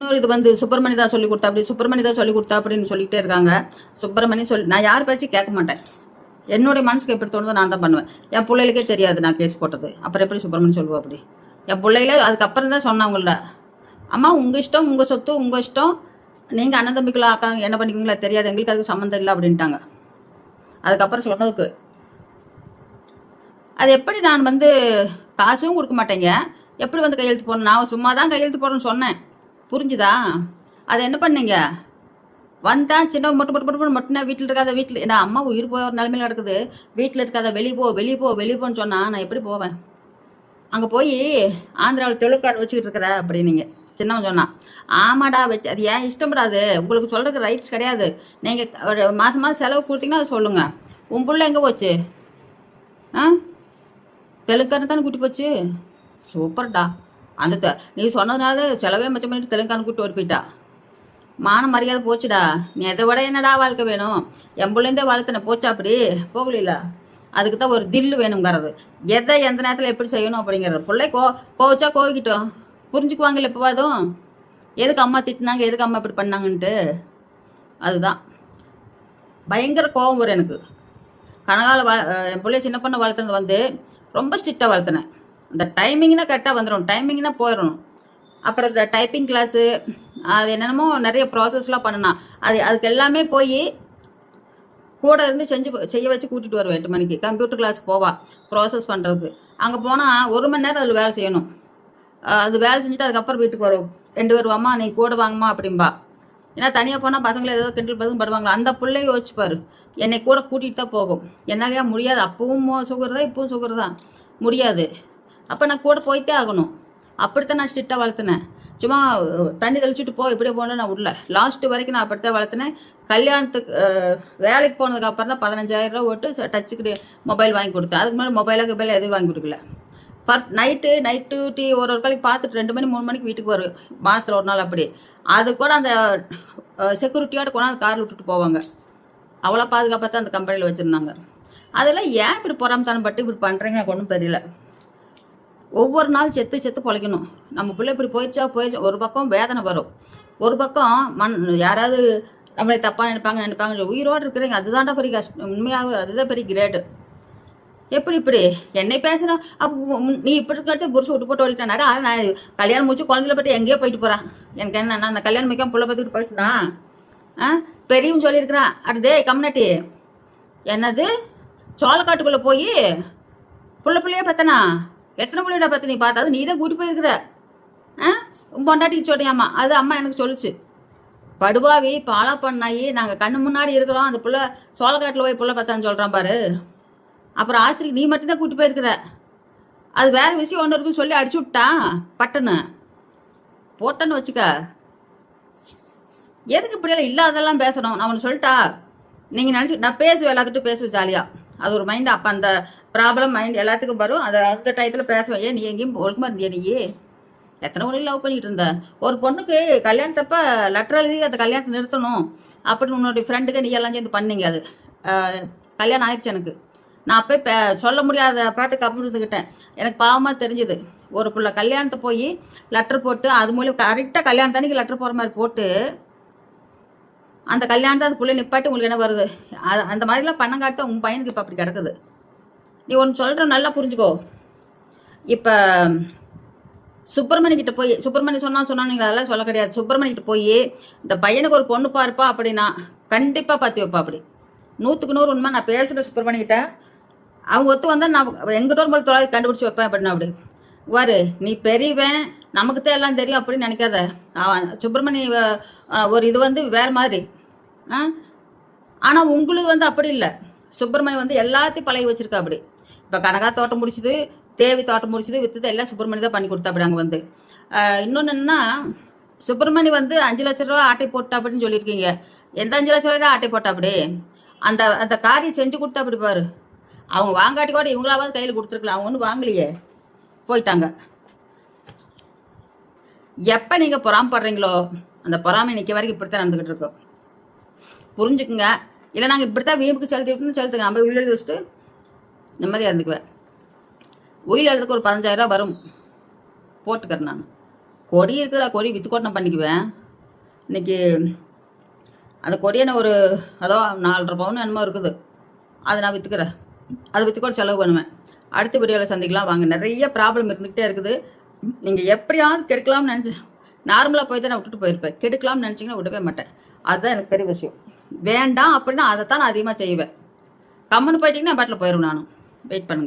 இன்னொரு இது வந்து சுப்பிரமணி தான் சொல்லி கொடுத்தா அப்படி சுப்பிரமணி தான் சொல்லி கொடுத்தா அப்படின்னு சொல்லிட்டே இருக்காங்க. சுப்பிரமணி நான் யார் பேச்சும் கேட்க மாட்டேன். என்னுடைய மனசுக்கு எப்படி தோணுதோ நான் தான் பண்ணுவேன். என் பிள்ளைகளுக்கே தெரியாது நான் கேஸ் போட்டது. அப்புறம் எப்படி சுப்பிரமணி சொல்லுவோம் அப்படி? என் பிள்ளைகளே அதுக்கப்புறம் தான் சொன்னாங்கள்ல, அம்மா உங்கள் இஷ்டம், உங்கள் சொத்து உங்கள் இஷ்டம், நீங்கள் அண்ணன் தம்பிக்குள்ள ஆக்காங்க என்ன பண்ணிக்குவீங்களா தெரியாது, எங்களுக்கு அதுக்கு சம்மந்தம் இல்லை அப்படின்ட்டாங்க. அதுக்கப்புறம் சொன்னதுக்கு அது எப்படி நான் வந்து காசும் கொடுக்க மாட்டேங்க, எப்படி வந்து கையெழுத்து போடணும்? நான் சும்மா தான் கையெழுத்து போடணும்னு சொன்னேன், புரிஞ்சுதா? அதை என்ன பண்ணீங்க? வந்தான் சின்ன மொட்டு மொட்டு மொட்டு மொட்டுனா வீட்டில் இருக்காத, வீட்டில் என்ன அம்மா உயிர் போகிற நிலைமையில நடக்குது, வீட்டில் இருக்காத வெளியே போ வெளியே போ வெளியே போன்னு சொன்னால் நான் எப்படி போவேன்? அங்கே போய் ஆந்திராவில் தெலுங்கான வச்சுக்கிட்டு இருக்கிற அப்படின்னீங்க. சின்னவன் சொன்னான், ஆமாடா வச்சு அது ஏன் இஷ்டப்படாது, உங்களுக்கு சொல்கிறதுக்கு ரைட்ஸ் கிடையாது. நீங்கள் மாதம் மாதம் செலவு கொடுத்தீங்கன்னா அதை சொல்லுங்கள். உன் பிள்ளை எங்கே போச்சு? ஆ தெலுங்கான தானே கூட்டி போச்சு. சூப்பர்டா. அந்த நீ சொன்னதுனால செலவே மிச்சம் பண்ணிட்டு தெலுங்கான கூட்டு ஒரு போயிட்டா. மான மரியாதை போச்சுடா. நீ எதை விட என்னடா வாழ்க்கை வேணும்? என் பிள்ளைந்தே வாழ்த்தனை போச்சா அப்படி போகல. அதுக்கு தான் ஒரு தில்லு வேணுங்கிறது, எதை எந்த நேரத்தில் எப்படி செய்யணும் அப்படிங்கிறது. பிள்ளை கோவச்சா கோவிக்கிட்டோம், புரிஞ்சுக்குவாங்கல்ல எப்போவாதும். எதுக்கு அம்மா திட்டினாங்க, எதுக்கு அம்மா இப்படி பண்ணாங்கன்ட்டு. அதுதான் பயங்கர கோபம் வரும் எனக்கு. கனகால என் பிள்ளைய சின்ன பண்ண வளர்த்துனது வந்து ரொம்ப ஸ்ட்ரிக்டாக வளர்த்துனேன். இந்த டைமிங்னா கரெக்டாக வந்துடும், டைமிங்னா போயிடணும். அப்புறம் இந்த டைப்பிங் கிளாஸு அது என்னென்னமோ நிறைய ப்ராசஸ்லாம் பண்ணினா, அதுக்கு எல்லாமே போய் கூட இருந்து செய்ய வச்சு கூட்டிகிட்டு வருவேன். 8 மணிக்கு கம்ப்யூட்டர் கிளாஸுக்கு போவா ப்ராசஸ் பண்ணுறதுக்கு. அங்கே போனால் 1 மணி நேரம் அதில் வேலை செய்யணும். அது வேலை செஞ்சுட்டு அதுக்கப்புறம் வீட்டுக்கு வரும். 2 பேர் வாம்மா நீ கூட வாங்கம்மா அப்படின்பா. ஏன்னா தனியாக போனால் பசங்களை ஏதாவது கிண்டல் பதிலும் படுவாங்களா. அந்த பிள்ளைய யோசிச்சுப்பாரு, என்னை கூட கூட்டிகிட்டு தான் போகும். என்னாலையா முடியாது, அப்பவும் சுகர் இப்பவும் சுகர் தான், முடியாது. அப்போ நான் கூட போய்த்தே ஆகணும். அப்படித்தான் நான் ஸ்ட்ரிக்டாக வளர்த்துனேன். சும்மா தண்ணி தெளிச்சுட்டு இப்படியே போன நான் விடல. லாஸ்ட்டு வரைக்கும் நான் அப்படித்தான் வளர்த்துனேன். கல்யாணத்துக்கு வேலைக்கு போனதுக்கு அப்புறம் தான் 15,000 ரூபா போட்டு டச்சுக்கு மொபைல் வாங்கி கொடுத்தேன். அதுக்கு மேலே மொபைல் எதுவும் வாங்கி கொடுக்கல. நைட்டு டீ ஒரு காலைக்கு பார்த்துட்டு 2 மணி 3 மணிக்கு வீட்டுக்கு வரும், மாதத்தில் ஒரு நாள் அப்படி. அது கூட அந்த செக்யூரிட்டியோட கொண்டாந்து காரில் விட்டுட்டு போவாங்க. அவ்வளோ பாதுகாப்பாக தான் அந்த கம்பெனியில் வச்சுருந்தாங்க. அதெல்லாம் ஏன் இப்படி பொறாமத்தனம் பட்டு இப்படி பண்ணுறீங்க எனக்கு ஒன்றும் தெரியல. ஒவ்வொரு நாள் செத்து பொழைக்கணும். நம்ம பிள்ளை இப்படி போயிடுச்சா. ஒரு பக்கம் வேதனை வரும், ஒரு பக்கம் யாராவது நம்மளை தப்பாக நினைப்பாங்க. உயிரோடு இருக்கிறீங்க, அதுதான்டா பெரிய கஷ்டம். உண்மையாக அதுதான் பெரிய கிரேட்டு. இப்படி என்னை பேசுனா அப்போ நீ இப்படி இருக்கிறது புருஷன் விட்டு போட்டு ஓடிட்டானாடா. நான் கல்யாணம் முடிச்சு குழந்தைல பற்றி எங்கேயோ போயிட்டு போகிறான். எனக்கு என்ன அந்த கல்யாணம் மிக்க புள்ள பார்த்துக்கிட்டு போயிட்டுனா பெரியவன் சொல்லியிருக்கிறான், அடே கம்யூனிட்டி என்னது சோளக்காட்டுக்குள்ளே போய் பிள்ளையே பார்த்தனா, எத்தனை பிள்ளையோட பார்த்து நீ பார்த்தா நீ தான் கூட்டி போயிருக்கிற பொண்டாட்டிக்கு சொல்றியாம்மா. அது அம்மா எனக்கு சொல்லிச்சு. படுவாவி பாலா பண்ணாயி நாங்கள் கண்ணு முன்னாடி இருக்கிறோம், அந்த பிள்ளை சோளக்காட்டில் போய் பிள்ளை பார்த்தான்னு சொல்கிறான் பாரு. அப்புறம் ஆஸ்திரிக்கு நீ மட்டும்தான் கூட்டி போயிருக்கிற, அது வேறு விஷயம் ஒன்று இருக்குன்னு சொல்லி அடிச்சு விட்டான் பட்டன்னு போட்டன்னு வச்சுக்க. எதுக்கு இப்படியெல்லாம் இல்லாதெல்லாம் பேசணும்? நான் ஒன்று சொல்லிட்டா, நீங்கள் நினச்சி நான் பேசுவேன், எல்லாத்துட்டும் பேசுவேன் ஜாலியாக. அது ஒரு மைண்டு. அப்போ அந்த ப்ராப்ளம் மைண்ட் எல்லாத்துக்கும் வரும். அந்த டயத்தில் பேசுவேன். ஏன் நீ எங்கேயும் ஒழுக்கமாக இருந்தியா? நீ எத்தனை ஒன்று லவ் பண்ணிக்கிட்டு இருந்த? ஒரு பொண்ணுக்கு கல்யாணத்தப்ப லெட்டர் எழுதி அந்த கல்யாணத்தை நிறுத்தணும் அப்படின்னு உன்னுடைய ஃப்ரெண்டுக்கு நீ எல்லாம் சேர்ந்து பண்ணீங்க. அது கல்யாணம் ஆயிடுச்சு எனக்கு. நான் போய் சொல்ல முடியாத பாட்டுக்கு அப்புறத்துக்கிட்டேன். எனக்கு பாவமாக தெரிஞ்சுது. ஒரு பிள்ளை கல்யாணத்தை போய் லெட்டர் போட்டு அது மூலியம் கரெக்டாக கல்யாணத்தன்னைக்கு லெட்டர் போகிற மாதிரி போட்டு அந்த கல்யாணத்தை அந்த பிள்ளை நிப்பாட்டி உங்களுக்கு என்ன வருது? அந்த மாதிரிலாம் பண்ணங்காட்ட உங்கள் பையனுக்கு இப்போ அப்படி கிடக்குது. நீ ஒன்று சொல்கிற நல்லா புரிஞ்சுக்கோ. இப்போ சுப்பிரமணிக்கிட்ட போய் சுப்பிரமணி சொன்னாங்க அதெல்லாம் சொல்ல கிடையாது. சுப்பிரமணிக்கிட்ட போய் இந்த பையனுக்கு ஒரு பொண்ணு பார்ப்பா அப்படின்னா கண்டிப்பாக பார்த்து வைப்பா. அப்படி 100க்கு 100 உண்மை. நான் பேசுகிறேன் சுப்பிரமணிக்கிட்ட, அவங்க ஒத்து வந்தால் நான் எங்கிட்ட ஒரு தொலை கண்டுபிடிச்சி வைப்பேன் அப்படின்னா. அப்படி வாரு, நீ பெரியவன், நமக்கு தான் எல்லாம் தெரியும் அப்படின்னு நினைக்காத. சுப்பிரமணி ஒரு இது வந்து வேறு மாதிரி. ஆனால் உங்களுக்கு வந்து அப்படி இல்லை. சுப்பிரமணி வந்து எல்லாத்தையும் பழகி வச்சுருக்கா. அப்படி இப்போ கனகா தோட்டம் முடிச்சுது, தேவி தோட்டம் முடிச்சுது, விற்றுது எல்லாம் சுப்பிரமணி தான் பண்ணி கொடுத்தா. அப்படி அங்கே வந்து இன்னொன்று என்னன்னா, சுப்பிரமணி வந்து 5 லட்ச ரூபா ஆட்டை போட்டா அப்படின்னு சொல்லியிருக்கீங்க. எந்த 5 லட்ச ரூபா ஆட்டை போட்டா? அப்படி அந்த காரியம் செஞ்சு கொடுத்தா. அப்படி பாரு, அவங்க வாங்காட்டி கூட இவங்களாவது கையில் கொடுத்துருக்கலாம். அவங்க ஒன்றும் வாங்கலையே, போயிட்டாங்க. எப்போ நீங்கள் பொறாமப்படுறீங்களோ அந்த பொறாமை நிற்க வரைக்கும் இப்படித்தான் நடந்துக்கிட்டு இருக்கோம். புரிஞ்சுக்குங்க. இல்லை நாங்கள் இப்படித்தான் வீம்புக்கு செலுத்துங்க. நம்ம உயிர் எழுதி வச்சுட்டு நிம்மதியாக இருந்துக்குவேன். உயிர் எழுதுக்கு ஒரு 15,000 ரூபா வரும், போட்டுக்கிறேன் நான். கொடி இருக்குதுல, கொடி வித்துக்கோட்டை பண்ணிக்குவேன். இன்னைக்கு அந்த கொடியை நான் ஒரு அதோ 4.5 பவுன் என்னமோ இருக்குது, அதை நான் விற்றுக்கிறேன். அதை விற்றுக்கோட செலவு பண்ணுவேன். அடுத்த வீடியோவில் சந்திக்கலாம் வாங்க. நிறைய ப்ராப்ளம் இருந்துக்கிட்டே இருக்குது. நீங்கள் எப்படியாவது கெடுக்கலாம்னு நினச்சி நார்மலாக போய் தான் நான் விட்டுட்டு போயிருப்பேன். கெடுக்கலாம்னு நினச்சிங்கன்னா விடவே மாட்டேன். அதுதான் எனக்கு பெரிய விஷயம். வேண்டாம் அப்படின்னா அதை தான் நான் அதிகமாக செய்வேன். கம்முன்னு போயிட்டீங்கன்னா பாட்டில் போயிடும். நானும் வெயிட் பண்ணுங்க.